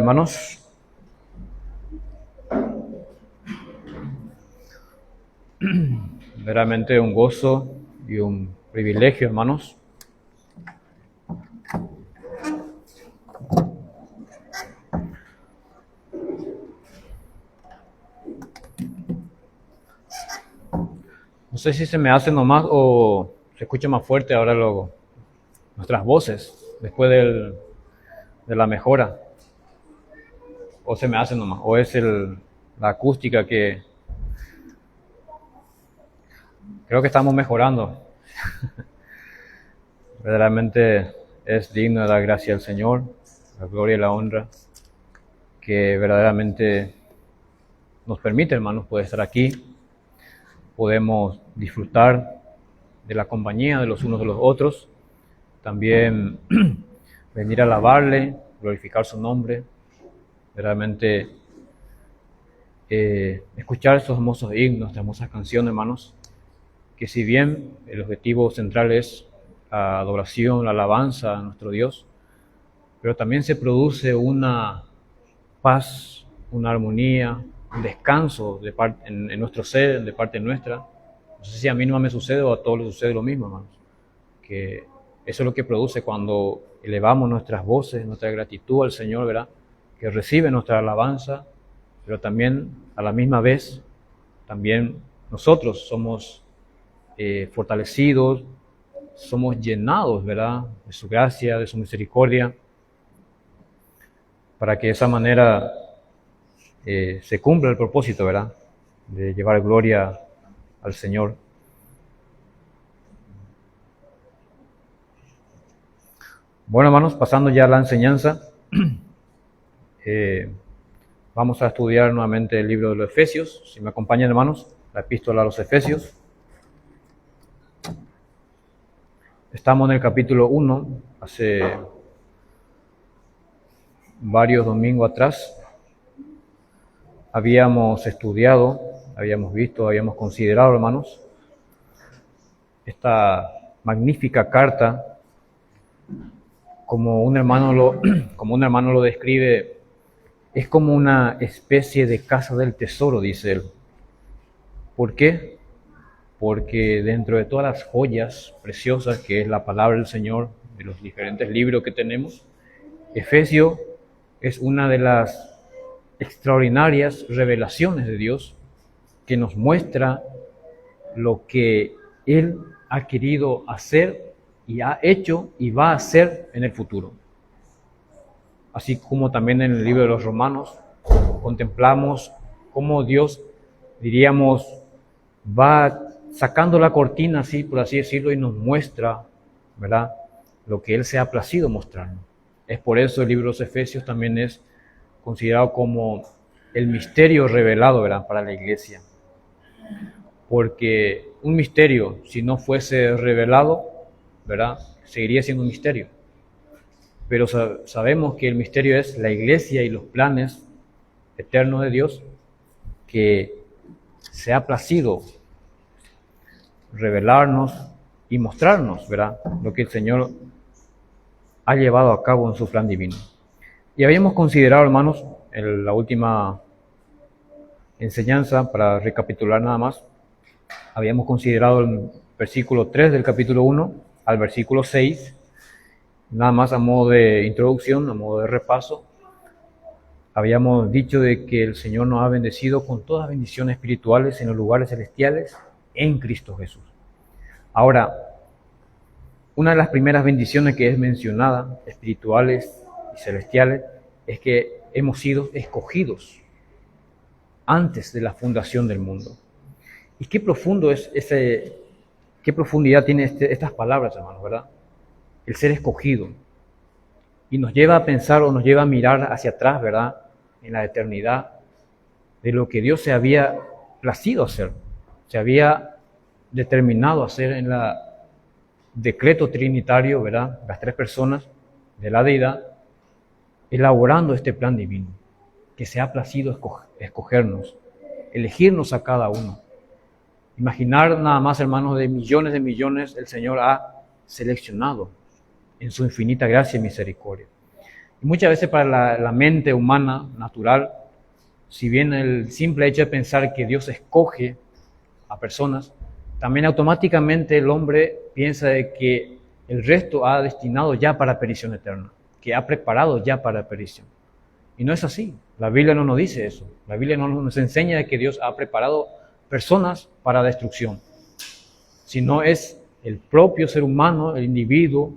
hermanos. Verdaderamente un gozo y un privilegio, hermanos. No sé si se me hace nomás o se escucha más fuerte ahora nuestras voces después de la mejora. O se me hace nomás, o es la acústica que creo que estamos mejorando. Verdaderamente es digno de dar gracias al Señor, la gloria y la honra, que verdaderamente nos permite, hermanos, poder estar aquí. Podemos disfrutar de la compañía de los unos de los otros. También venir a alabarle, glorificar su nombre. Verdaderamente escuchar estos hermosos himnos, estas hermosas canciones, hermanos, que si bien el objetivo central es la adoración, la alabanza a nuestro Dios, pero también se produce una paz, una armonía, un descanso en nuestro ser, de parte nuestra. No sé si a mí no me sucede o a todos les sucede lo mismo, hermanos, que eso es lo que produce cuando elevamos nuestras voces, nuestra gratitud al Señor, ¿verdad? Que recibe nuestra alabanza, pero también a la misma vez, también nosotros somos fortalecidos, somos llenados, ¿verdad? De su gracia, de su misericordia, para que de esa manera se cumpla el propósito, ¿verdad? De llevar gloria al Señor. Bueno, hermanos, pasando ya a la enseñanza, vamos a estudiar nuevamente el libro de los Efesios. Si me acompañan, hermanos, la epístola a los Efesios. Estamos en el capítulo 1, hace varios domingos atrás. Habíamos estudiado, habíamos visto, habíamos considerado, hermanos, esta magnífica carta, como un hermano lo describe, es como una especie de casa del tesoro, dice él. ¿Por qué? Porque dentro de todas las joyas preciosas que es la palabra del Señor, de los diferentes libros que tenemos, Efesios es una de las extraordinarias revelaciones de Dios que nos muestra lo que Él ha querido hacer y ha hecho y va a hacer en el futuro. Así como también en el libro de los Romanos contemplamos cómo Dios, diríamos, va sacando la cortina, así por así decirlo, y nos muestra, ¿verdad?, lo que Él se ha placido mostrarnos. Es por eso el libro de los Efesios también es considerado como el misterio revelado, ¿verdad?, para la iglesia. Porque un misterio, si no fuese revelado, ¿verdad?, seguiría siendo un misterio. Pero sabemos que el misterio es la iglesia y los planes eternos de Dios, que se ha placido revelarnos y mostrarnos, ¿verdad?, lo que el Señor ha llevado a cabo en su plan divino. Y habíamos considerado, hermanos, en la última enseñanza, para recapitular nada más, habíamos considerado el versículo 3 del capítulo 1 al versículo 6, nada más a modo de introducción, a modo de repaso. Habíamos dicho de que el Señor nos ha bendecido con todas bendiciones espirituales en los lugares celestiales en Cristo Jesús. Ahora, una de las primeras bendiciones que es mencionada, espirituales y celestiales, es que hemos sido escogidos antes de la fundación del mundo. Y qué profundo es qué profundidad tiene estas palabras, hermanos, ¿verdad? El ser escogido. Y nos lleva a pensar o nos lleva a mirar hacia atrás, ¿verdad?, en la eternidad, de lo que Dios se había placido hacer, se había determinado hacer en el decreto trinitario, ¿verdad?, las tres personas de la deidad, elaborando este plan divino, que se ha placido escogernos, elegirnos a cada uno. Imaginar nada más, hermanos, de millones el Señor ha seleccionado en su infinita gracia y misericordia. Y muchas veces para la mente humana, natural, si bien el simple hecho de pensar que Dios escoge a personas, también automáticamente el hombre piensa de que el resto ha destinado ya para perdición eterna, que ha preparado ya para perdición. Y no es así. La Biblia no nos dice eso. La Biblia no nos enseña de que Dios ha preparado personas para destrucción, sino es el propio ser humano, el individuo,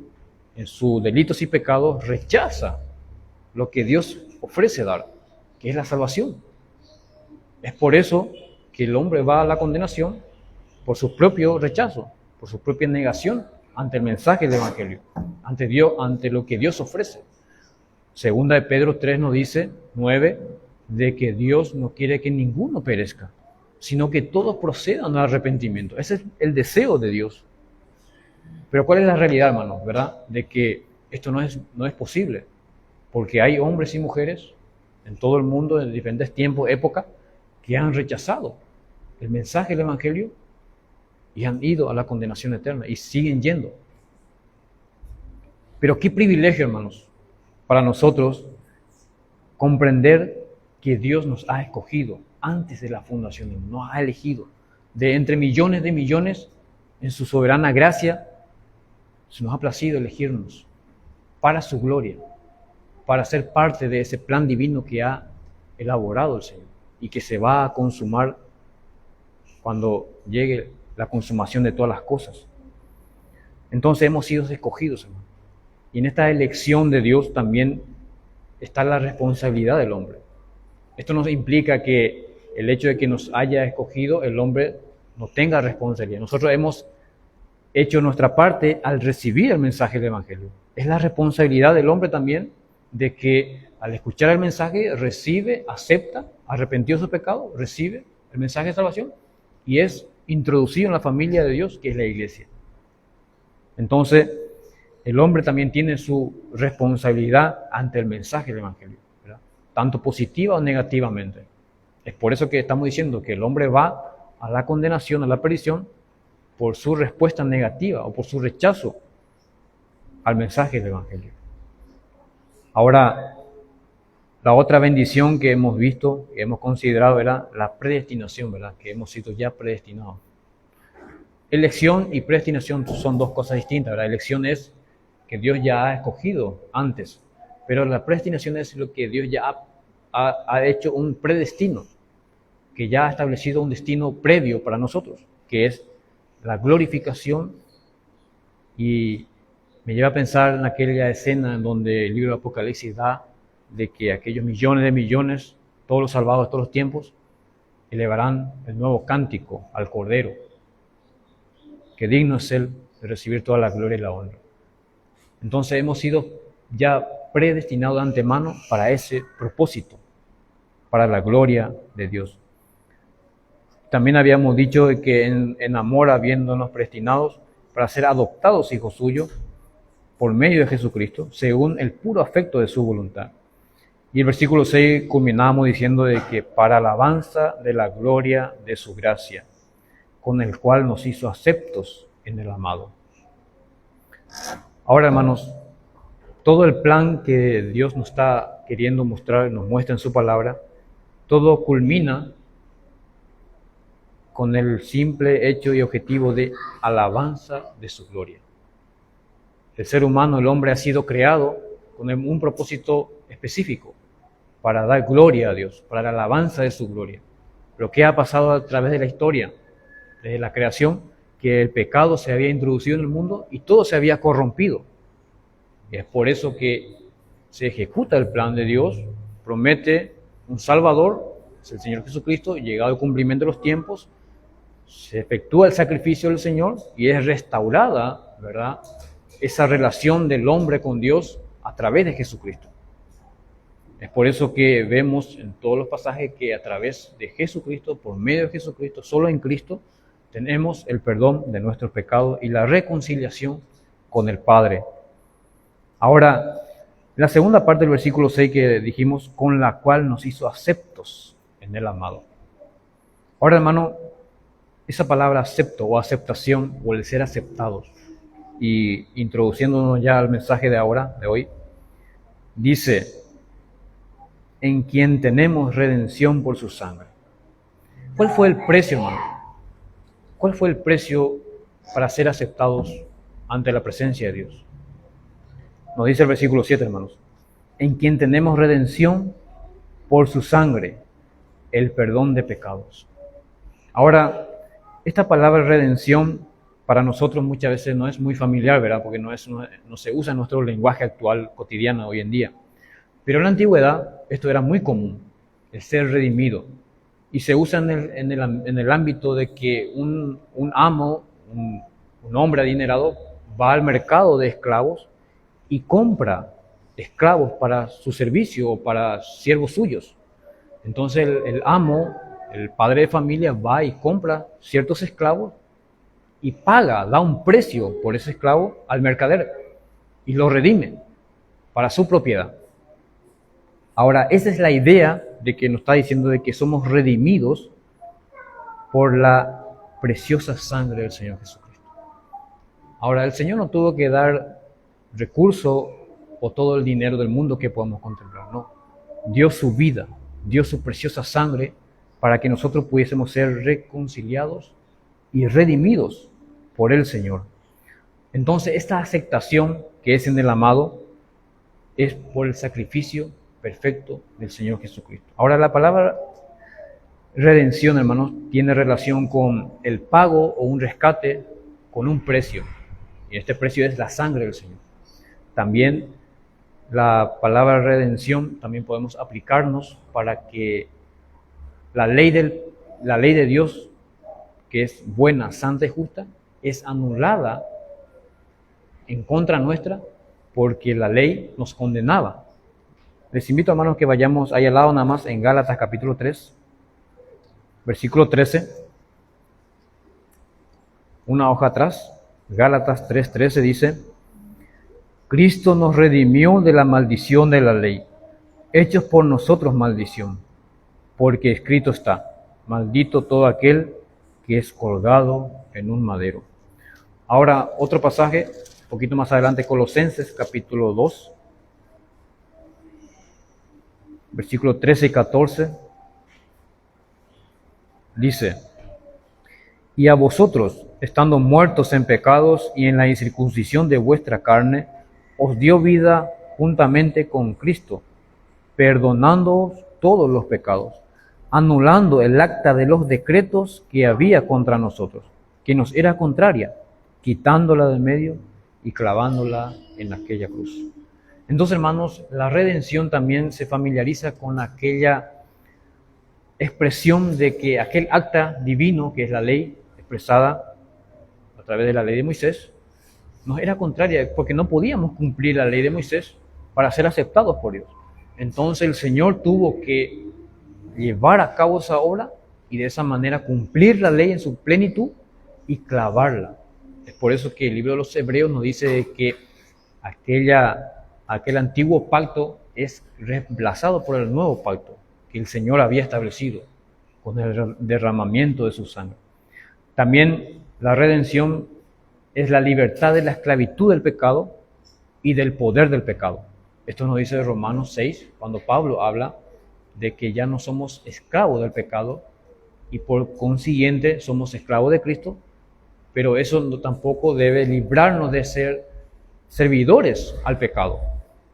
en sus delitos y pecados, rechaza lo que Dios ofrece dar, que es la salvación. Es por eso que el hombre va a la condenación por su propio rechazo, por su propia negación ante el mensaje del Evangelio, ante Dios, ante lo que Dios ofrece. Segunda de Pedro 3 nos dice, 9, de que Dios no quiere que ninguno perezca, sino que todos procedan al arrepentimiento. Ese es el deseo de Dios. Pero ¿cuál es la realidad, hermanos? ¿Verdad? De que esto no es posible, porque hay hombres y mujeres en todo el mundo, en diferentes tiempos, épocas, que han rechazado el mensaje del Evangelio y han ido a la condenación eterna y siguen yendo. Pero qué privilegio, hermanos, para nosotros comprender que Dios nos ha escogido antes de la fundación del mundo, nos ha elegido de entre millones de millones, en su soberana gracia, se nos ha placido elegirnos para su gloria, para ser parte de ese plan divino que ha elaborado el Señor y que se va a consumar cuando llegue la consumación de todas las cosas. Entonces hemos sido escogidos, hermano. Y en esta elección de Dios también está la responsabilidad del hombre. Esto no implica que el hecho de que nos haya escogido, el hombre no tenga responsabilidad. Nosotros hemos hecho nuestra parte al recibir el mensaje del Evangelio. Es la responsabilidad del hombre también de que al escuchar el mensaje recibe, acepta, arrepentido de su pecado, recibe el mensaje de salvación y es introducido en la familia de Dios, que es la iglesia. Entonces, el hombre también tiene su responsabilidad ante el mensaje del Evangelio, ¿verdad? Tanto positiva o negativamente. Es por eso que estamos diciendo que el hombre va a la condenación, a la perdición, por su respuesta negativa o por su rechazo al mensaje del Evangelio. Ahora, la otra bendición que hemos visto, que hemos considerado, era la predestinación, ¿verdad? Que hemos sido ya predestinados. Elección y predestinación son dos cosas distintas, ¿verdad? Elección es que Dios ya ha escogido antes, pero la predestinación es lo que Dios ya ha hecho un predestino, que ya ha establecido un destino previo para nosotros, que es la glorificación. Y me lleva a pensar en aquella escena en donde el libro de Apocalipsis da de que aquellos millones de millones, todos los salvados de todos los tiempos, elevarán el nuevo cántico al Cordero, que digno es Él de recibir toda la gloria y la honra. Entonces hemos sido ya predestinados de antemano para ese propósito, para la gloria de Dios. También habíamos dicho que en amor, habiéndonos predestinados para ser adoptados hijos suyos por medio de Jesucristo, según el puro afecto de su voluntad. Y el versículo 6 culminamos diciendo de que para alabanza de la gloria de su gracia, con el cual nos hizo aceptos en el amado. Ahora, hermanos, todo el plan que Dios nos está queriendo mostrar, nos muestra en su palabra, todo culmina con el simple hecho y objetivo de alabanza de su gloria. El ser humano, el hombre, ha sido creado con un propósito específico, para dar gloria a Dios, para la alabanza de su gloria. Lo que ha pasado a través de la historia, desde la creación, que el pecado se había introducido en el mundo y todo se había corrompido. Y es por eso que se ejecuta el plan de Dios, promete un Salvador, es el Señor Jesucristo, llegado el cumplimiento de los tiempos, se efectúa el sacrificio del Señor y es restaurada, ¿verdad?, esa relación del hombre con Dios a través de Jesucristo. Es por eso que vemos en todos los pasajes que a través de Jesucristo, por medio de Jesucristo, solo en Cristo, tenemos el perdón de nuestros pecados y la reconciliación con el Padre. Ahora, la segunda parte del versículo 6 que dijimos, con la cual nos hizo aceptos en el amado. Ahora, hermano, esa palabra acepto o aceptación o el ser aceptados, y introduciéndonos ya al mensaje de ahora, de hoy, Dice, en quien tenemos redención por su sangre. ¿Cuál fue el precio, hermano? ¿Cuál fue el precio para ser aceptados ante la presencia de Dios? Nos dice el versículo 7, hermanos. En quien tenemos redención por su sangre, el perdón de pecados. Ahora, esta palabra redención para nosotros muchas veces no es muy familiar, ¿verdad? Porque no se usa en nuestro lenguaje actual, cotidiano, hoy en día. Pero en la antigüedad esto era muy común, el ser redimido. Y se usa en el ámbito de que un amo, un hombre adinerado, va al mercado de esclavos y compra esclavos para su servicio o para siervos suyos. Entonces el amo, el padre de familia, va y compra ciertos esclavos y paga, da un precio por ese esclavo al mercader y lo redime para su propiedad. Ahora, esa es la idea de que nos está diciendo de que somos redimidos por la preciosa sangre del Señor Jesucristo. Ahora, el Señor no tuvo que dar recursos o todo el dinero del mundo que podemos contemplar, no. Dio su vida, dio su preciosa sangre para que nosotros pudiésemos ser reconciliados y redimidos por el Señor. Entonces, esta aceptación que es en el amado es por el sacrificio perfecto del Señor Jesucristo. Ahora, la palabra redención, hermanos, tiene relación con el pago o un rescate con un precio. Y este precio es la sangre del Señor. También la palabra redención también podemos aplicarnos para que la ley de Dios, que es buena, santa y justa, es anulada en contra nuestra porque la ley nos condenaba. Les invito, hermanos, que vayamos ahí al lado nada más en Gálatas capítulo 3, versículo 13. Una hoja atrás, Gálatas 3:13 dice: Cristo nos redimió de la maldición de la ley, hechos por nosotros maldición, porque escrito está: maldito todo aquel que es colgado en un madero. Ahora, otro pasaje, un poquito más adelante, Colosenses capítulo 2, versículos 13 y 14, dice: Y a vosotros, estando muertos en pecados y en la incircuncisión de vuestra carne, os dio vida juntamente con Cristo, perdonándoos todos los pecados, anulando el acta de los decretos que había contra nosotros, que nos era contraria, quitándola del medio y clavándola en aquella cruz. Entonces, hermanos, la redención también se familiariza con aquella expresión de que aquel acta divino, que es la ley expresada a través de la ley de Moisés, nos era contraria porque no podíamos cumplir la ley de Moisés para ser aceptados por Dios. Entonces el Señor tuvo que llevar a cabo esa obra y de esa manera cumplir la ley en su plenitud y clavarla. Es por eso que el libro de los Hebreos nos dice que aquel antiguo pacto es reemplazado por el nuevo pacto que el Señor había establecido con el derramamiento de su sangre. También la redención es la libertad de la esclavitud del pecado y del poder del pecado. Esto nos dice Romanos 6, cuando Pablo habla de que ya no somos esclavos del pecado y por consiguiente somos esclavos de Cristo, pero eso tampoco debe librarnos de ser servidores al pecado.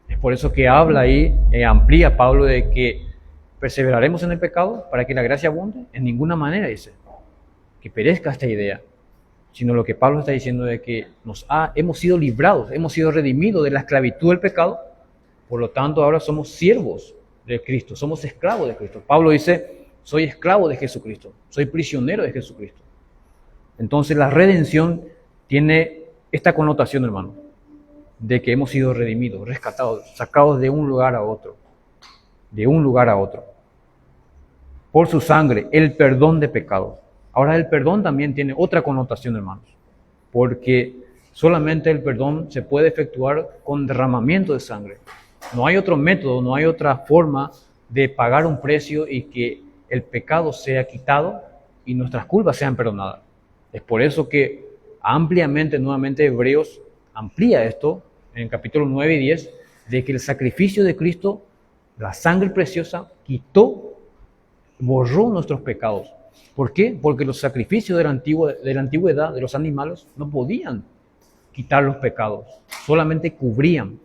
Es por eso que habla ahí, amplía Pablo de que perseveraremos en el pecado para que la gracia abunde. En ninguna manera dice que perezca esta idea, sino lo que Pablo está diciendo es que hemos sido librados, hemos sido redimidos de la esclavitud del pecado, por lo tanto ahora somos siervos de Cristo, somos esclavos de Cristo. Pablo dice: soy esclavo de Jesucristo, soy prisionero de Jesucristo. Entonces la redención tiene esta connotación, hermano, de que hemos sido redimidos, rescatados, sacados de un lugar a otro, por su sangre, el perdón de pecados. Ahora, el perdón también tiene otra connotación, hermanos, porque solamente el perdón se puede efectuar con derramamiento de sangre. No hay otro método, no hay otra forma de pagar un precio y que el pecado sea quitado y nuestras culpas sean perdonadas. Es por eso que ampliamente, nuevamente, Hebreos amplía esto en el capítulo 9 y 10, de que el sacrificio de Cristo, la sangre preciosa, borró nuestros pecados. ¿Por qué? Porque los sacrificios de la antigüedad, de los animales, no podían quitar los pecados, solamente cubrían.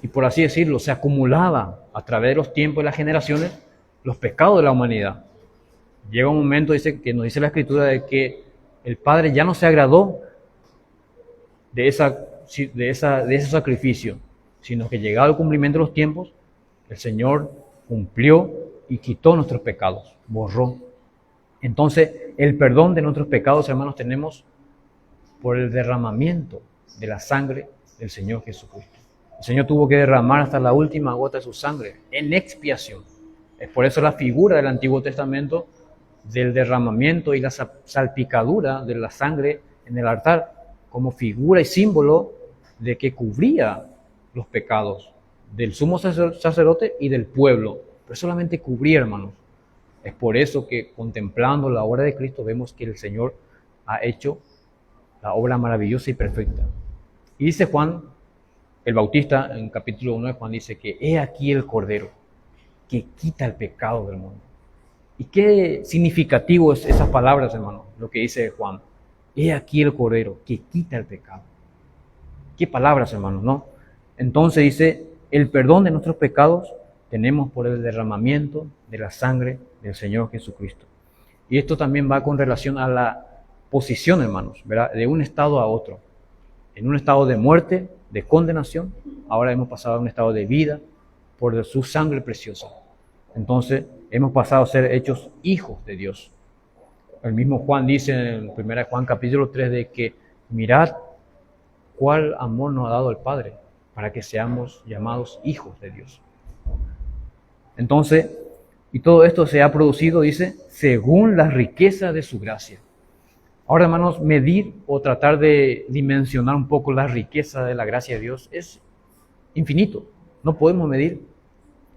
Y por así decirlo, se acumulaba a través de los tiempos y las generaciones los pecados de la humanidad. Llega un momento, que nos dice la Escritura, de que el Padre ya no se agradó de ese sacrificio, sino que llegado el cumplimiento de los tiempos, el Señor cumplió y quitó nuestros pecados, borró. Entonces, el perdón de nuestros pecados, hermanos, tenemos por el derramamiento de la sangre del Señor Jesucristo. El Señor tuvo que derramar hasta la última gota de su sangre en expiación. Es por eso la figura del Antiguo Testamento del derramamiento y la salpicadura de la sangre en el altar como figura y símbolo de que cubría los pecados del sumo sacerdote y del pueblo, pero solamente cubría, hermanos. Es por eso que contemplando la obra de Cristo vemos que el Señor ha hecho la obra maravillosa y perfecta. Y dice Juan, el Bautista, en capítulo 1 de Juan, dice que he aquí el Cordero que quita el pecado del mundo. Y qué significativo es esas palabras, hermano, lo que dice Juan. He aquí el Cordero que quita el pecado. Qué palabras, hermano, ¿no? Entonces dice, el perdón de nuestros pecados tenemos por el derramamiento de la sangre del Señor Jesucristo. Y esto también va con relación a la posición, hermanos, ¿verdad? De un estado a otro. En un estado de muerte, de condenación, ahora hemos pasado a un estado de vida por su sangre preciosa. Entonces, hemos pasado a ser hechos hijos de Dios. El mismo Juan dice en 1 Juan capítulo 3 de que mirad cuál amor nos ha dado el Padre para que seamos llamados hijos de Dios. Entonces, y todo esto se ha producido, dice, según la riqueza de su gracia. Ahora, hermanos, medir o tratar de dimensionar un poco la riqueza de la gracia de Dios es infinito. No podemos medir.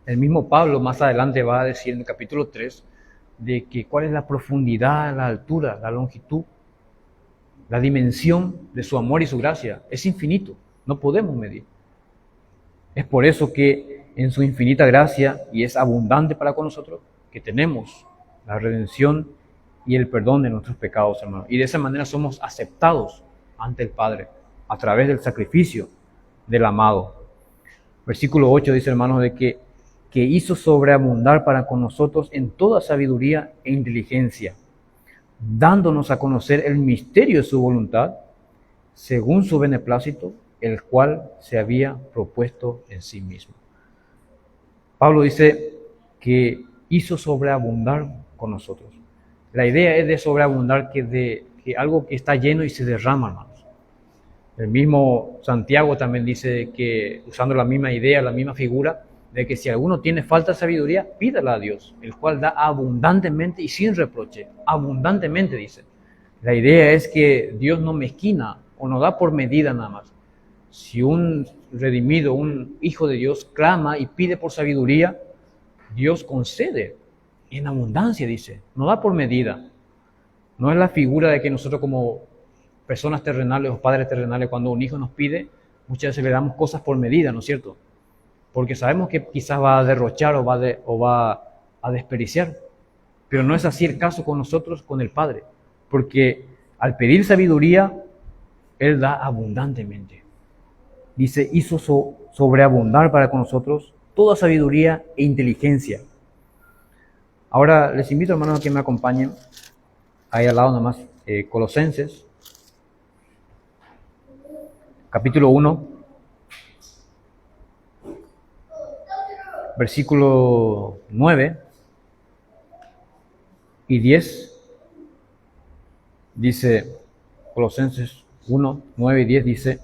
El mismo Pablo más adelante va a decir en el capítulo 3 de que cuál es la profundidad, la altura, la longitud, la dimensión de su amor y su gracia. Es infinito, no podemos medir. Es por eso que en su infinita gracia, y es abundante para con nosotros, que tenemos la redención y el perdón de nuestros pecados, hermanos. Y de esa manera somos aceptados ante el Padre, a través del sacrificio del amado. Versículo 8 dice, hermanos, de que hizo sobreabundar para con nosotros en toda sabiduría e inteligencia, dándonos a conocer el misterio de su voluntad, según su beneplácito, el cual se había propuesto en sí mismo. Pablo dice que hizo sobreabundar con nosotros. La idea es de sobreabundar, que algo que está lleno y se derrama, hermanos. El mismo Santiago también dice que, usando la misma idea, la misma figura, de que si alguno tiene falta de sabiduría, pídala a Dios, el cual da abundantemente y sin reproche. Abundantemente, dice. La idea es que Dios no mezquina o no da por medida nada más. Si un redimido, un hijo de Dios, clama y pide por sabiduría, Dios concede en abundancia, dice. No da por medida. No es la figura de que nosotros como personas terrenales o padres terrenales, cuando un hijo nos pide, muchas veces le damos cosas por medida, ¿no es cierto? Porque sabemos que quizás va a derrochar o va a desperdiciar. Pero no es así el caso con nosotros, con el Padre. Porque al pedir sabiduría, Él da abundantemente. Dice, hizo sobreabundar para con nosotros toda sabiduría e inteligencia. Ahora les invito, hermanos, a que me acompañen. Ahí al lado nada más, Colosenses, capítulo 1. Versículo 9 y 10, dice, Colosenses 1, 9 y 10 dice,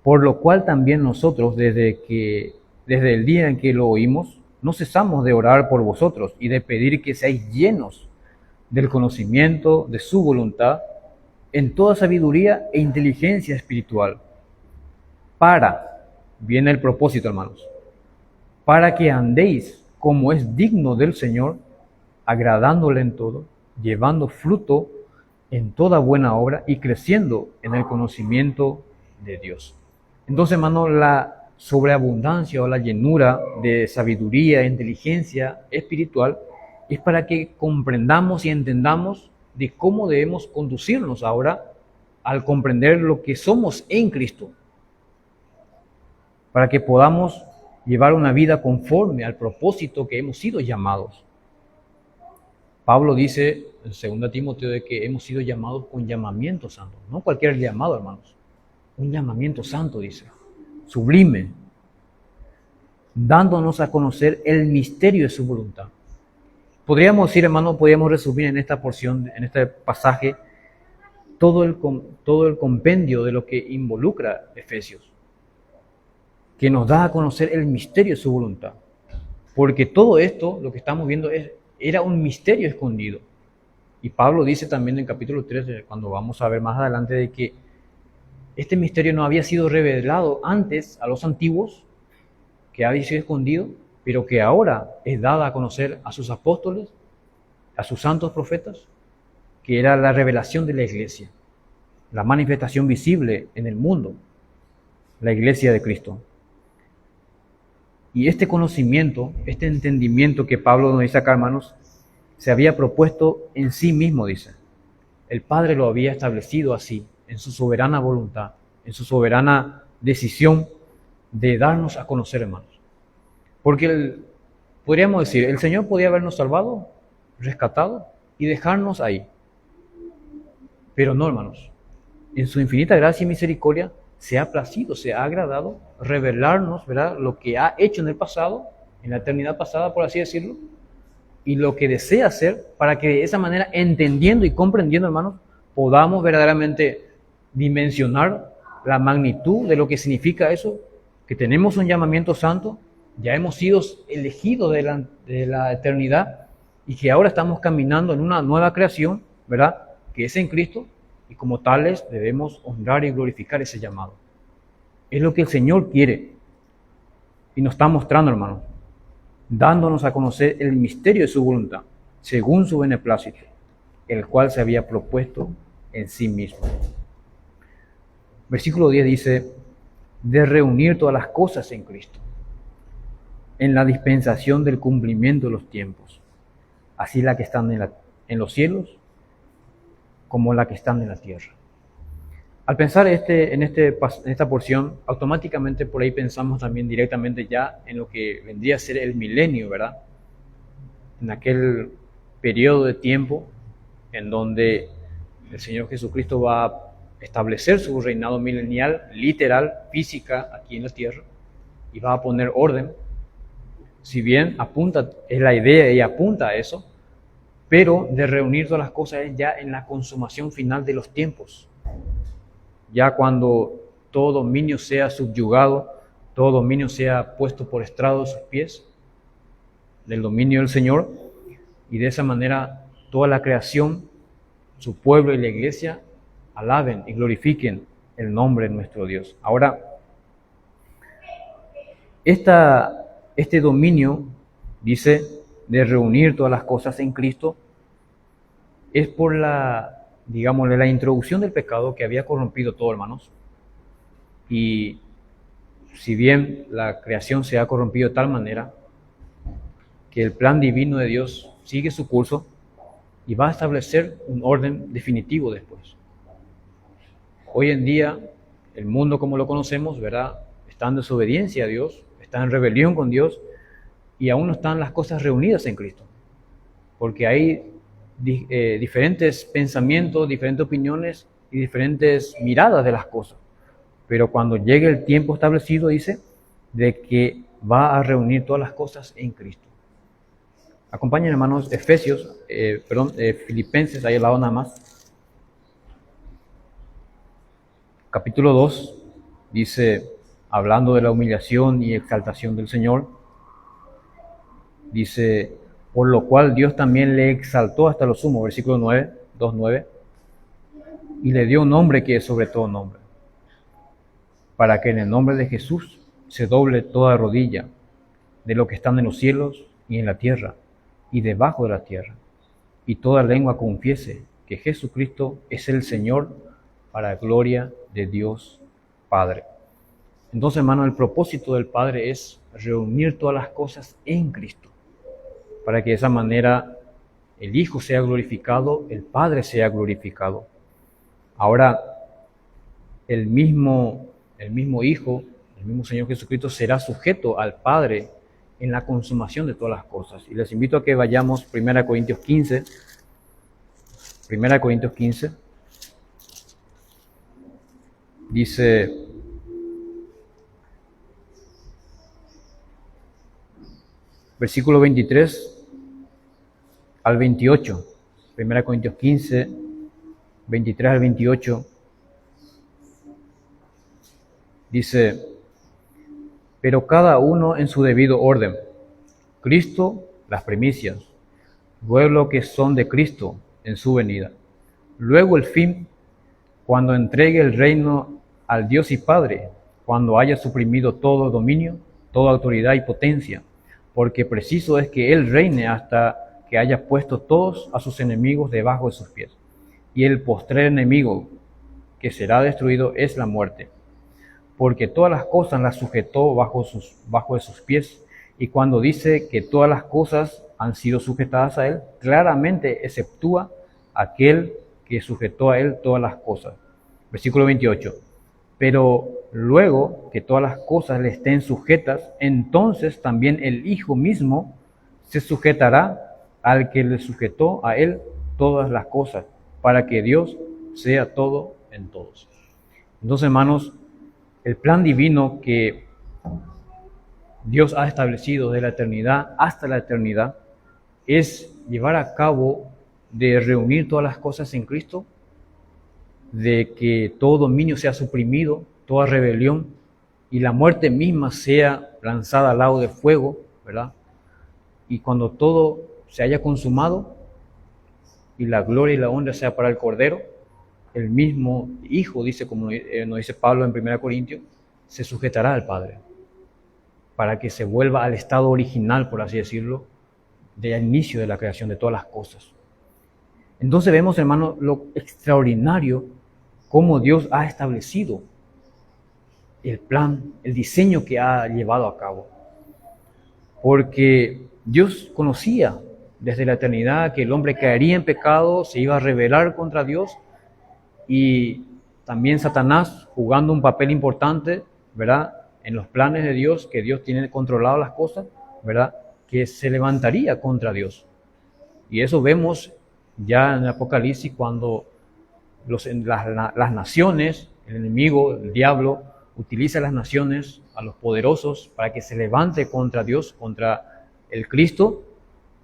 por lo cual también nosotros, desde el día en que lo oímos, no cesamos de orar por vosotros y de pedir que seáis llenos del conocimiento de su voluntad en toda sabiduría e inteligencia espiritual, viene el propósito, hermanos, para que andéis como es digno del Señor, agradándole en todo, llevando fruto en toda buena obra y creciendo en el conocimiento de Dios. Entonces, hermano, la sobreabundancia o la llenura de sabiduría e inteligencia espiritual es para que comprendamos y entendamos de cómo debemos conducirnos ahora al comprender lo que somos en Cristo, para que podamos llevar una vida conforme al propósito que hemos sido llamados. Pablo dice en 2 Timoteo de que hemos sido llamados con llamamiento santo, no cualquier llamado, hermanos, un llamamiento santo, dice, sublime, dándonos a conocer el misterio de su voluntad. Podríamos decir, hermanos, podríamos resumir en esta porción, en este pasaje, todo el compendio de lo que involucra Efesios, que nos da a conocer el misterio de su voluntad. Porque todo esto, lo que estamos viendo, era un misterio escondido. Y Pablo dice también en capítulo 3, cuando vamos a ver más adelante, de que este misterio no había sido revelado antes a los antiguos, que había sido escondido, pero que ahora es dada a conocer a sus apóstoles, a sus santos profetas, que era la revelación de la iglesia, la manifestación visible en el mundo, la iglesia de Cristo. Y este conocimiento, este entendimiento que Pablo nos dice acá, hermanos, se había propuesto en sí mismo, dice. El Padre lo había establecido así, en su soberana voluntad, en su soberana decisión de darnos a conocer, hermanos. Porque podríamos decir, el Señor podía habernos salvado, rescatado y dejarnos ahí. Pero no, hermanos. En su infinita gracia y misericordia se ha placido, se ha agradado revelarnos, ¿verdad?, lo que ha hecho en el pasado, en la eternidad pasada, por así decirlo, y lo que desea hacer para que de esa manera, entendiendo y comprendiendo, hermanos, podamos verdaderamente dimensionar la magnitud de lo que significa eso, que tenemos un llamamiento santo, ya hemos sido elegidos de la eternidad y que ahora estamos caminando en una nueva creación, ¿verdad?, que es en Cristo, y como tales debemos honrar y glorificar ese llamado. Es lo que el Señor quiere y nos está mostrando, hermanos, dándonos a conocer el misterio de su voluntad, según su beneplácito, el cual se había propuesto en sí mismo. Versículo 10 dice, de reunir todas las cosas en Cristo, en la dispensación del cumplimiento de los tiempos, así la que están en los cielos como la que están en la tierra. Al pensar en esta porción, automáticamente por ahí pensamos también directamente ya en lo que vendría a ser el milenio, ¿verdad? En aquel periodo de tiempo en donde el Señor Jesucristo va a establecer su reinado milenial, literal, física, aquí en la tierra, y va a poner orden. Si bien es la idea y apunta a eso, pero de reunir todas las cosas es ya en la consumación final de los tiempos. Ya cuando todo dominio sea subyugado, todo dominio sea puesto por estrado de sus pies, del dominio del Señor, y de esa manera toda la creación, su pueblo y la iglesia, alaben y glorifiquen el nombre de nuestro Dios. Ahora, este dominio, dice, de reunir todas las cosas en Cristo, es por la introducción del pecado que había corrompido todo, hermanos. Y si bien la creación se ha corrompido de tal manera que el plan divino de Dios sigue su curso y va a establecer un orden definitivo después. Hoy en día, el mundo como lo conocemos, ¿verdad?, está en desobediencia a Dios, está en rebelión con Dios, y aún no están las cosas reunidas en Cristo, porque hay diferentes pensamientos, diferentes opiniones y diferentes miradas de las cosas. Pero cuando llegue el tiempo establecido, dice, de que va a reunir todas las cosas en Cristo. Acompañen, hermanos, Filipenses, ahí al lado nada más. Capítulo 2, dice, hablando de la humillación y exaltación del Señor, dice, por lo cual Dios también le exaltó hasta lo sumo, versículo 9, 2:9, y le dio un nombre que es sobre todo nombre, para que en el nombre de Jesús se doble toda rodilla de lo que están en los cielos y en la tierra y debajo de la tierra, y toda lengua confiese que Jesucristo es el Señor, para gloria de Dios Padre. Entonces, hermano, el propósito del Padre es reunir todas las cosas en Cristo, para que de esa manera el Hijo sea glorificado, el Padre sea glorificado. Ahora, el mismo Hijo, el mismo Señor Jesucristo será sujeto al Padre en la consumación de todas las cosas. Y les invito a que vayamos 1 Corintios 15. 1 Corintios 15 dice: versículo 23 al 28. 1 Corintios 15, 23 al 28. Dice: pero cada uno en su debido orden. Cristo, las primicias, luego lo que son de Cristo en su venida. Luego el fin, cuando entregue el reino al Dios y Padre, cuando haya suprimido todo dominio, toda autoridad y potencia, porque preciso es que Él reine hasta que haya puesto todos a sus enemigos debajo de sus pies. Y el postrer enemigo que será destruido es la muerte, porque todas las cosas las sujetó bajo de sus pies. Y cuando dice que todas las cosas han sido sujetadas a Él, claramente exceptúa aquel que sujetó a Él todas las cosas. Versículo 28. Pero luego que todas las cosas le estén sujetas, entonces también el Hijo mismo se sujetará al que le sujetó a Él todas las cosas, para que Dios sea todo en todos. Entonces, hermanos, el plan divino que Dios ha establecido de la eternidad hasta la eternidad es llevar a cabo de reunir todas las cosas en Cristo, de que todo dominio sea suprimido, toda rebelión y la muerte misma sea lanzada al lago de fuego, ¿verdad? Y cuando todo se haya consumado y la gloria y la honra sea para el Cordero, el mismo Hijo, dice, como nos dice Pablo en 1 Corintios, se sujetará al Padre, para que se vuelva al estado original, por así decirlo, del inicio de la creación de todas las cosas. Entonces vemos, hermano, lo extraordinario cómo Dios ha establecido el plan, el diseño que ha llevado a cabo. Porque Dios conocía desde la eternidad que el hombre caería en pecado, se iba a rebelar contra Dios, y también Satanás jugando un papel importante, ¿verdad?, en los planes de Dios, que Dios tiene controlado las cosas, ¿verdad?, que se levantaría contra Dios. Y eso vemos ya en el Apocalipsis, cuando las naciones, el enemigo, el diablo, utiliza a las naciones, a los poderosos, para que se levante contra Dios, contra el Cristo.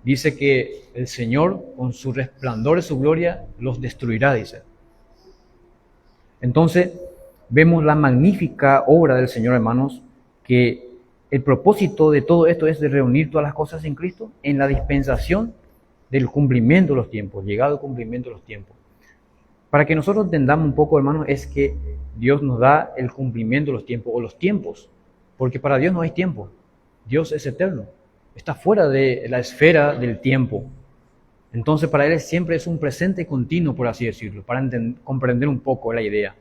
Dice que el Señor, con su resplandor de su gloria, los destruirá, dice. Entonces, vemos la magnífica obra del Señor, hermanos, que el propósito de todo esto es de reunir todas las cosas en Cristo en la dispensación del cumplimiento de los tiempos, llegado el cumplimiento de los tiempos. Para que nosotros entendamos un poco, hermanos, es que Dios nos da el cumplimiento de los tiempos, o los tiempos, porque para Dios no hay tiempo. Dios es eterno, está fuera de la esfera del tiempo. Entonces para Él siempre es un presente continuo, por así decirlo, para comprender un poco la idea.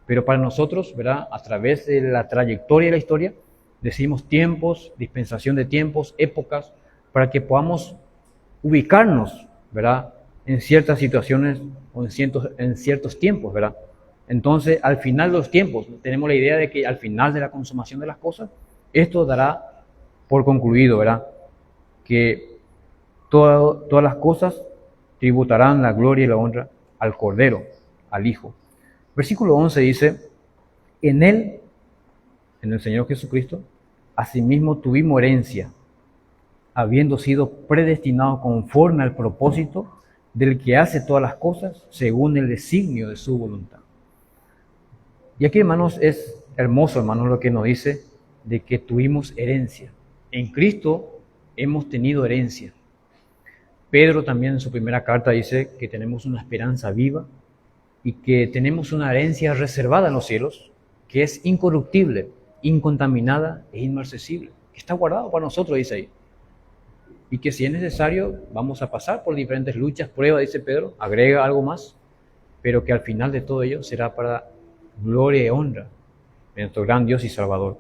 Pero para nosotros, ¿verdad?, a través de la trayectoria de la historia, decimos tiempos, dispensación de tiempos, épocas, para que podamos ubicarnos, ¿verdad?, en ciertas situaciones o en ciertos tiempos, ¿verdad? Entonces, al final de los tiempos, tenemos la idea de que al final de la consumación de las cosas, esto dará por concluido, ¿verdad?, que todas las cosas tributarán la gloria y la honra al Cordero, al Hijo. Versículo 11 dice: en Él, en el Señor Jesucristo, asimismo tuvimos herencia, habiendo sido predestinados conforme al propósito del que hace todas las cosas según el designio de su voluntad. Y aquí, hermanos, es hermoso, hermanos, lo que nos dice de que tuvimos herencia. En Cristo hemos tenido herencia. Pedro también en su primera carta dice que tenemos una esperanza viva y que tenemos una herencia reservada en los cielos, que es incorruptible, incontaminada e inmarcesible, que está guardado para nosotros, dice ahí. Y que si es necesario vamos a pasar por diferentes luchas, pruebas, dice Pedro, agrega algo más, pero que al final de todo ello será para gloria y honra de nuestro gran Dios y Salvador.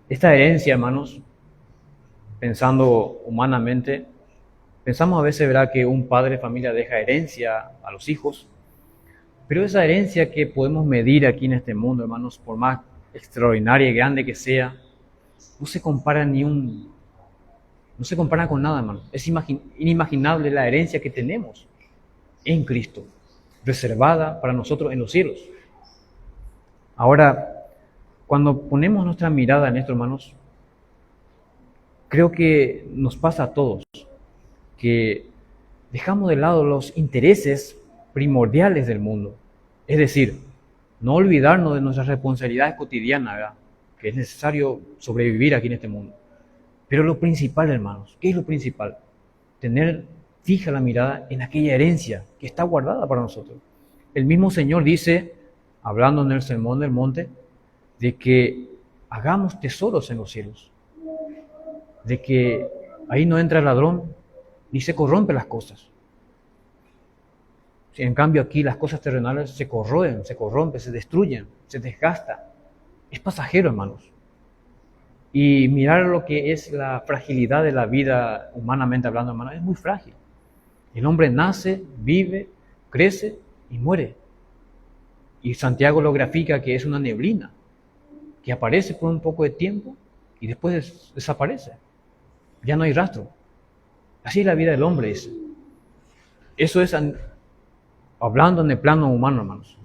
Esta herencia, hermanos, pensando humanamente, pensamos a veces, ¿verdad?, que un padre de familia deja herencia a los hijos, pero esa herencia que podemos medir aquí en este mundo, hermanos, por más extraordinaria y grande que sea, no se compara no se compara con nada, hermano. Es inimaginable la herencia que tenemos en Cristo, reservada para nosotros en los cielos. Ahora, cuando ponemos nuestra mirada en esto, hermanos, creo que nos pasa a todos, que dejamos de lado los intereses primordiales del mundo. Es decir, no olvidarnos de nuestras responsabilidades cotidianas, ¿verdad?, que es necesario sobrevivir aquí en este mundo. Pero lo principal, hermanos, ¿qué es lo principal? Tener fija la mirada en aquella herencia que está guardada para nosotros. El mismo Señor dice, hablando en el Sermón del Monte, de que hagamos tesoros en los cielos, de que ahí no entra el ladrón ni se corrompen las cosas. En cambio aquí las cosas terrenales se corroen, se corrompen, se destruyen, se desgastan. Es pasajero, hermanos. Y mirar lo que es la fragilidad de la vida, humanamente hablando, hermanos, es muy frágil. El hombre nace, vive, crece y muere. Y Santiago lo grafica que es una neblina, que aparece por un poco de tiempo y después desaparece. Ya no hay rastro. Así es la vida del hombre, dice. Eso es hablando en el plano humano, hermanos.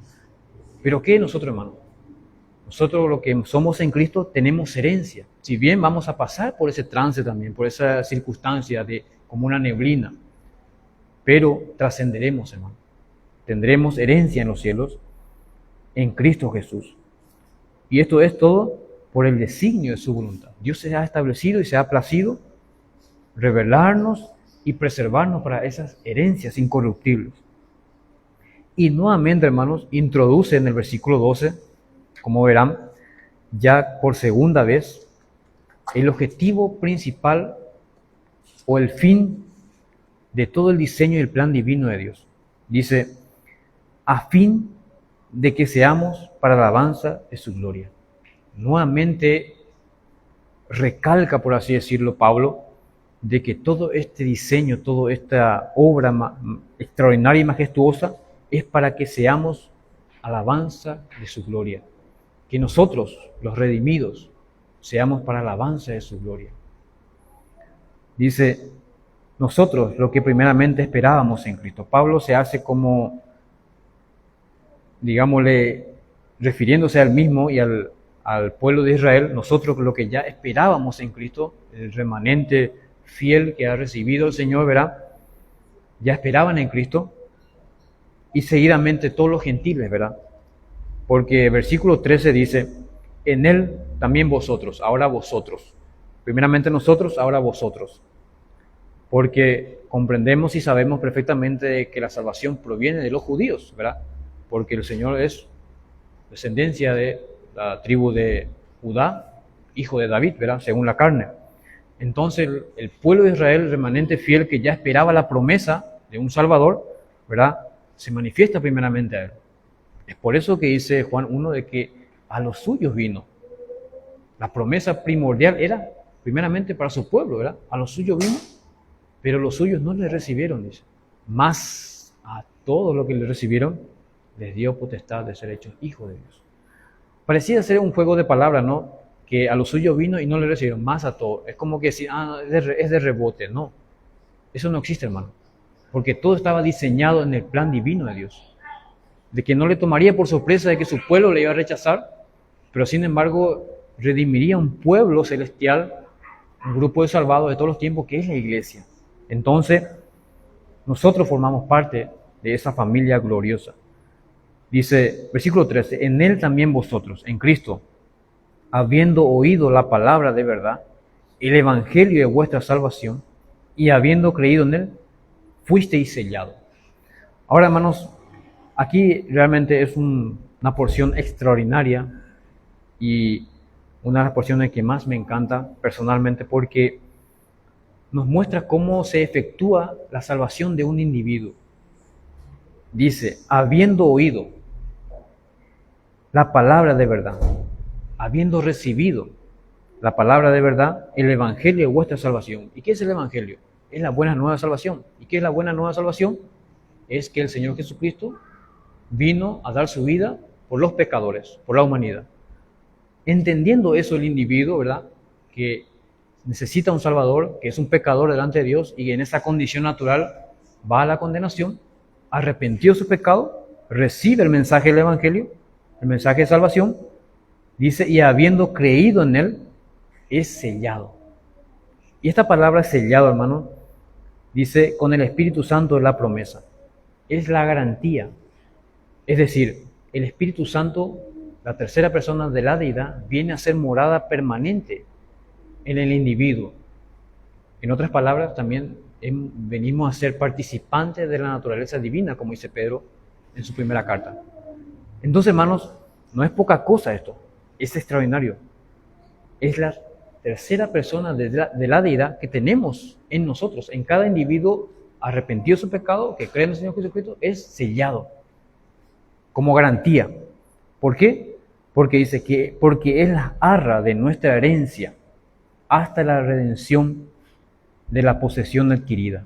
Pero ¿qué nosotros, hermanos? Nosotros lo que somos en Cristo tenemos herencia. Si bien vamos a pasar por ese trance también, por esa circunstancia de como una neblina, pero trascenderemos, hermano. Tendremos herencia en los cielos en Cristo Jesús. Y esto es todo por el designio de su voluntad. Dios se ha establecido y se ha placido revelarnos y preservarnos para esas herencias incorruptibles. Y nuevamente, hermanos, introduce en el versículo 12, como verán, ya por segunda vez, el objetivo principal o el fin de todo el diseño y el plan divino de Dios. Dice, a fin de que seamos para la alabanza de su gloria. Nuevamente recalca, por así decirlo, Pablo, de que todo este diseño, toda esta obra extraordinaria y majestuosa es para que seamos alabanza de su gloria. Que nosotros, los redimidos, seamos para alabanza de su gloria. Dice, nosotros lo que primeramente esperábamos en Cristo. Pablo se hace como, digámosle, refiriéndose a él mismo y al pueblo de Israel, nosotros lo que ya esperábamos en Cristo, el remanente fiel que ha recibido el Señor, ¿verdad? Ya esperaban en Cristo, y seguidamente todos los gentiles, ¿verdad? Porque versículo 13 dice, en Él también vosotros, ahora vosotros. Primeramente nosotros, ahora vosotros. Porque comprendemos y sabemos perfectamente que la salvación proviene de los judíos, ¿verdad? Porque el Señor es descendencia de la tribu de Judá, hijo de David, ¿verdad? Según la carne. Entonces el pueblo de Israel, el remanente fiel que ya esperaba la promesa de un Salvador, ¿verdad?, se manifiesta primeramente a Él. Es por eso que dice Juan 1 de que a los suyos vino. La promesa primordial era primeramente para su pueblo, ¿verdad? A los suyos vino, pero los suyos no le recibieron, dice. Mas a todos los que le recibieron, les dio potestad de ser hechos hijos de Dios. Parecía ser un juego de palabras, ¿no? Que a los suyos vino y no le recibieron, más a todos. Es como que decir, es de rebote. No, eso no existe, hermano. Porque todo estaba diseñado en el plan divino de Dios. De que no le tomaría por sorpresa de que su pueblo le iba a rechazar, pero sin embargo redimiría un pueblo celestial, un grupo de salvados de todos los tiempos que es la iglesia. Entonces, nosotros formamos parte de esa familia gloriosa. Dice, versículo 13, en Él también vosotros, en Cristo, habiendo oído la palabra de verdad, el evangelio de vuestra salvación, y habiendo creído en Él, fuisteis sellados. Ahora, hermanos, aquí realmente es una porción extraordinaria y una de las porciones que más me encanta personalmente porque nos muestra cómo se efectúa la salvación de un individuo. Dice, habiendo oído la palabra de verdad. habiendo recibido la palabra de verdad, el evangelio de vuestra salvación. ¿Y qué es el evangelio? Es la buena nueva salvación. ¿Y qué es la buena nueva salvación? Es que el Señor Jesucristo vino a dar su vida por los pecadores, por la humanidad. Entendiendo eso el individuo, ¿verdad?, que necesita un Salvador, que es un pecador delante de Dios y en esa condición natural va a la condenación, arrepentió su pecado, recibe el mensaje del evangelio, el mensaje de salvación, dice, y habiendo creído en él, es sellado. Y esta palabra sellado, hermano, dice con el Espíritu Santo de la promesa. Es la garantía. Es decir, el Espíritu Santo, la tercera persona de la deidad, viene a ser morada permanente en el individuo. En otras palabras, también venimos a ser participantes de la naturaleza divina, como dice Pedro en su primera carta. Entonces, hermanos, no es poca cosa esto, es extraordinario. Es la tercera persona de la deidad que tenemos en nosotros, en cada individuo arrepentido de su pecado, que cree en el Señor Jesucristo, es sellado como garantía. ¿Por qué? Porque dice que porque es la arra de nuestra herencia hasta la redención de la posesión adquirida.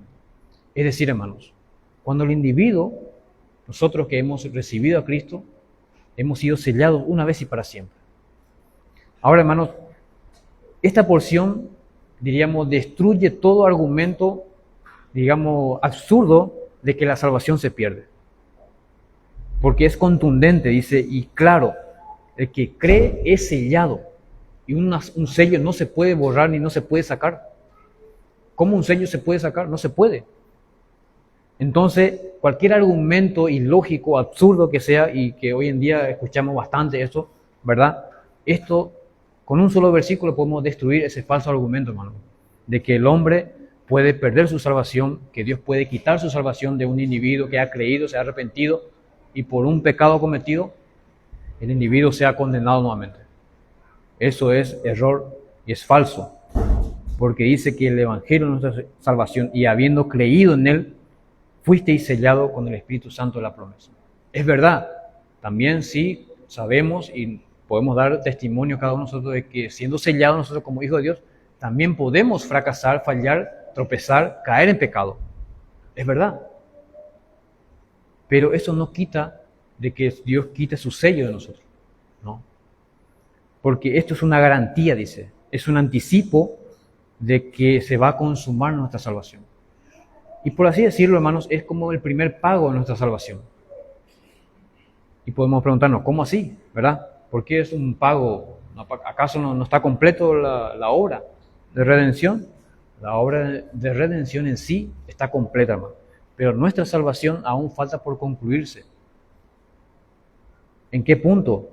Es decir, hermanos, cuando el individuo, nosotros que hemos recibido a Cristo, hemos sido sellados una vez y para siempre. Ahora, hermanos, esta porción, diríamos, destruye todo argumento, digamos, absurdo de que la salvación se pierde. Porque es contundente, dice, y claro, el que cree es sellado. Y un sello no se puede borrar ni no se puede sacar. ¿Cómo un sello se puede sacar? No se puede. Entonces, cualquier argumento ilógico, absurdo que sea, y que hoy en día escuchamos bastante esto, ¿verdad? Esto, con un solo versículo podemos destruir ese falso argumento, hermano, de que el hombre puede perder su salvación, que Dios puede quitar su salvación de un individuo que ha creído, se ha arrepentido, y por un pecado cometido, el individuo sea condenado nuevamente. Eso es error y es falso, porque dice que el evangelio es nuestra salvación y habiendo creído en él, fuisteis sellado con el Espíritu Santo de la promesa. Es verdad, también sí sabemos y podemos dar testimonio cada uno de nosotros de que siendo sellados nosotros como hijos de Dios, también podemos fracasar, fallar, tropezar, caer en pecado. Es verdad. Pero eso no quita de que Dios quite su sello de nosotros, ¿no? Porque esto es una garantía, dice, es un anticipo de que se va a consumar nuestra salvación. Y por así decirlo, hermanos, es como el primer pago de nuestra salvación. Y podemos preguntarnos, ¿cómo así? ¿Verdad? ¿Por qué es un pago? ¿Acaso no está completo la obra de redención? La obra de redención en sí está completa, hermano. Pero nuestra salvación aún falta por concluirse. ¿En qué punto?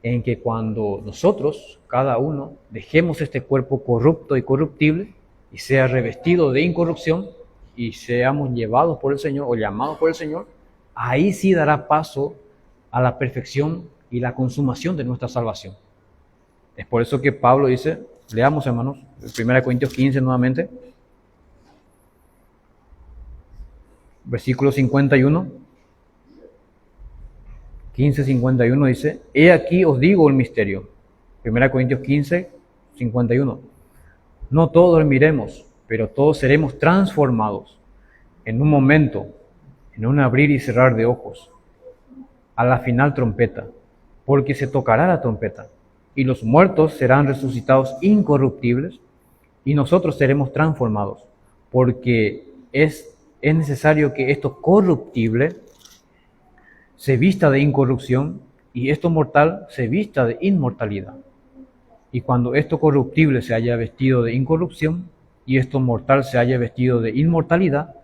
En que cuando nosotros, cada uno, dejemos este cuerpo corrupto y corruptible y sea revestido de incorrupción y seamos llevados por el Señor o llamados por el Señor, ahí sí dará paso a la perfección y la consumación de nuestra salvación. Es por eso que Pablo dice, leamos, hermanos, 1 Corintios 15 nuevamente, versículo 51, 15:51 dice, he aquí os digo el misterio. 1 Corintios 15, 51. No todos dormiremos, pero todos seremos transformados en un momento, en un abrir y cerrar de ojos, a la final trompeta, porque se tocará la trompeta, y los muertos serán resucitados incorruptibles, y nosotros seremos transformados, porque es necesario que esto corruptible se vista de incorrupción y esto mortal se vista de inmortalidad. Y cuando esto corruptible se haya vestido de incorrupción y esto mortal se haya vestido de inmortalidad,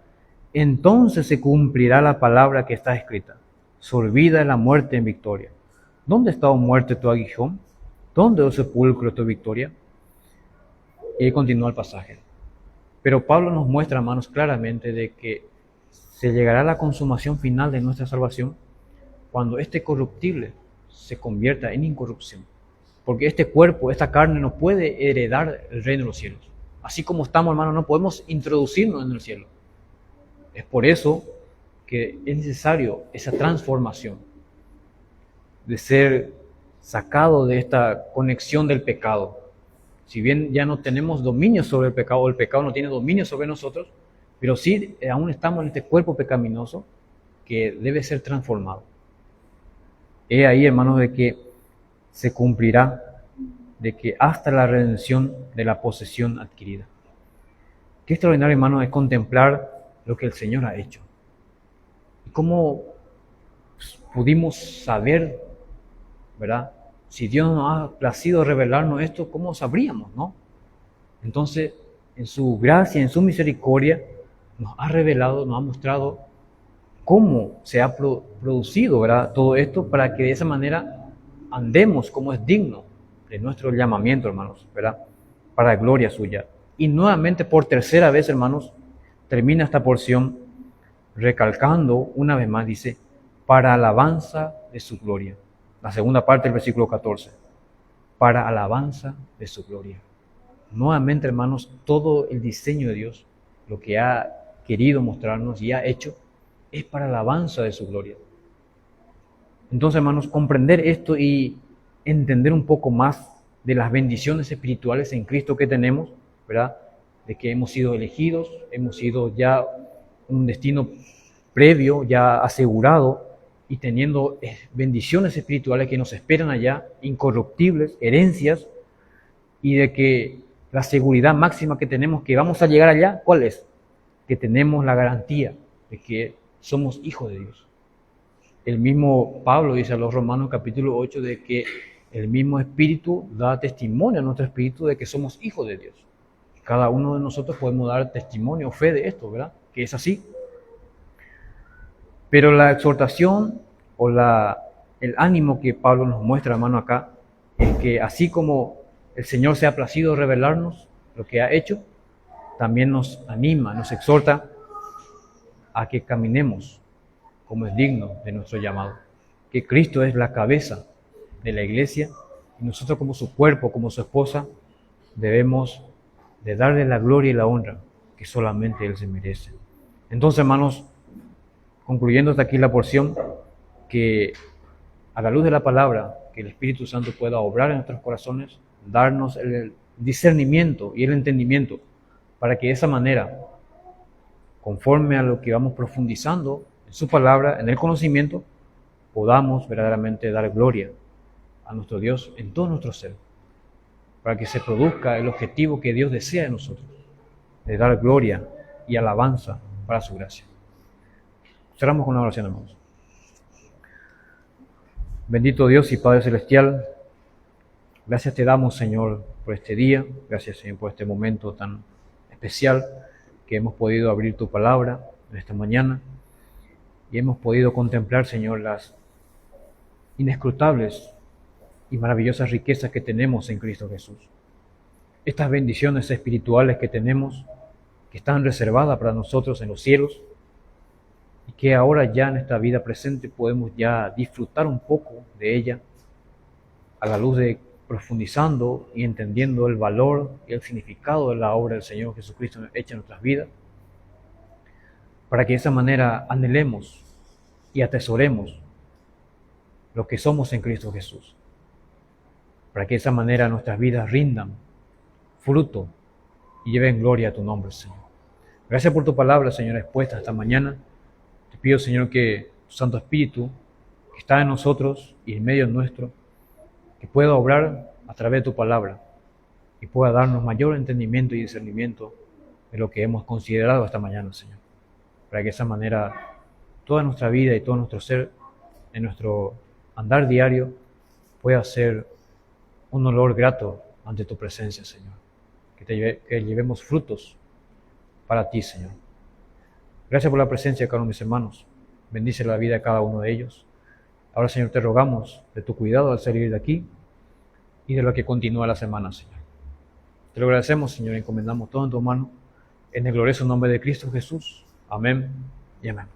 entonces se cumplirá la palabra que está escrita: sorbida es la muerte en victoria. ¿Dónde está, oh muerte, tu aguijón? ¿Dónde, oh sepulcro, tu victoria? Y continúa el pasaje. Pero Pablo nos muestra, hermanos, claramente de que se llegará a la consumación final de nuestra salvación cuando este corruptible se convierta en incorrupción. Porque este cuerpo, esta carne no puede heredar el reino de los cielos. Así como estamos, hermanos, no podemos introducirnos en el cielo. Es por eso que es necesario esa transformación de ser sacado de esta conexión del pecado. Si bien ya no tenemos dominio sobre el pecado, o el pecado no tiene dominio sobre nosotros, pero sí aún estamos en este cuerpo pecaminoso que debe ser transformado. He ahí, hermanos, de que se cumplirá, de que hasta la redención de la posesión adquirida. Qué extraordinario, hermanos, es contemplar lo que el Señor ha hecho. Y cómo pudimos saber, ¿verdad? Si Dios nos ha placido revelarnos esto, ¿cómo sabríamos, no? Entonces, en su gracia, en su misericordia, nos ha revelado, nos ha mostrado cómo se ha producido, ¿verdad? Todo esto para que de esa manera andemos como es digno de nuestro llamamiento, hermanos, ¿verdad? Para gloria suya. Y nuevamente, por tercera vez, hermanos, termina esta porción recalcando una vez más, dice, para alabanza de su gloria. La segunda parte del versículo 14, para alabanza de su gloria. Nuevamente, hermanos, todo el diseño de Dios, lo que ha querido mostrarnos y ha hecho, es para alabanza de su gloria. Entonces, hermanos, comprender esto y entender un poco más de las bendiciones espirituales en Cristo que tenemos, ¿verdad? De que hemos sido elegidos, hemos sido ya un destino previo, ya asegurado, y teniendo bendiciones espirituales que nos esperan allá, incorruptibles, herencias, y de que la seguridad máxima que tenemos que vamos a llegar allá, ¿cuál es? Que tenemos la garantía de que somos hijos de Dios. El mismo Pablo dice a los Romanos capítulo 8 de que el mismo Espíritu da testimonio a nuestro espíritu de que somos hijos de Dios. Cada uno de nosotros podemos dar testimonio o fe de esto, ¿verdad? Que es así. Pero la exhortación o el ánimo que Pablo nos muestra, hermano, acá, es que así como el Señor se ha placido revelarnos lo que ha hecho, también nos anima, nos exhorta a que caminemos como es digno de nuestro llamado. Que Cristo es la cabeza de la iglesia y nosotros como su cuerpo, como su esposa, debemos de darle la gloria y la honra que solamente Él se merece. Entonces, hermanos, concluyendo hasta aquí la porción, que a la luz de la palabra, que el Espíritu Santo pueda obrar en nuestros corazones, darnos el discernimiento y el entendimiento, para que de esa manera, conforme a lo que vamos profundizando en su palabra, en el conocimiento, podamos verdaderamente dar gloria a nuestro Dios en todo nuestro ser, para que se produzca el objetivo que Dios desea de nosotros, de dar gloria y alabanza para su gracia. Cerramos con una oración, hermanos. Bendito Dios y Padre Celestial, gracias te damos, Señor, por este día, gracias, Señor, por este momento tan especial que hemos podido abrir tu palabra en esta mañana y hemos podido contemplar, Señor, las inescrutables y maravillosas riquezas que tenemos en Cristo Jesús. Estas bendiciones espirituales que tenemos, que están reservadas para nosotros en los cielos, y que ahora ya en esta vida presente podemos ya disfrutar un poco de ella a la luz de profundizando y entendiendo el valor y el significado de la obra del Señor Jesucristo hecha en nuestras vidas, para que de esa manera anhelemos y atesoremos lo que somos en Cristo Jesús, para que de esa manera nuestras vidas rindan fruto y lleven gloria a tu nombre, Señor. Gracias por tu palabra, Señor, expuesta esta mañana. Te pido, Señor, que tu Santo Espíritu, que está en nosotros y en medio nuestro, que pueda obrar a través de tu palabra y pueda darnos mayor entendimiento y discernimiento de lo que hemos considerado esta mañana, Señor. Para que de esa manera toda nuestra vida y todo nuestro ser, en nuestro andar diario, pueda ser un olor grato ante tu presencia, Señor. Que llevemos frutos para ti, Señor. Gracias por la presencia de cada uno de mis hermanos. Bendice la vida de cada uno de ellos. Ahora, Señor, te rogamos de tu cuidado al salir de aquí y de lo que continúa la semana, Señor. Te lo agradecemos, Señor, y encomendamos todo en tu mano, en el glorioso nombre de Cristo Jesús. Amén y amén.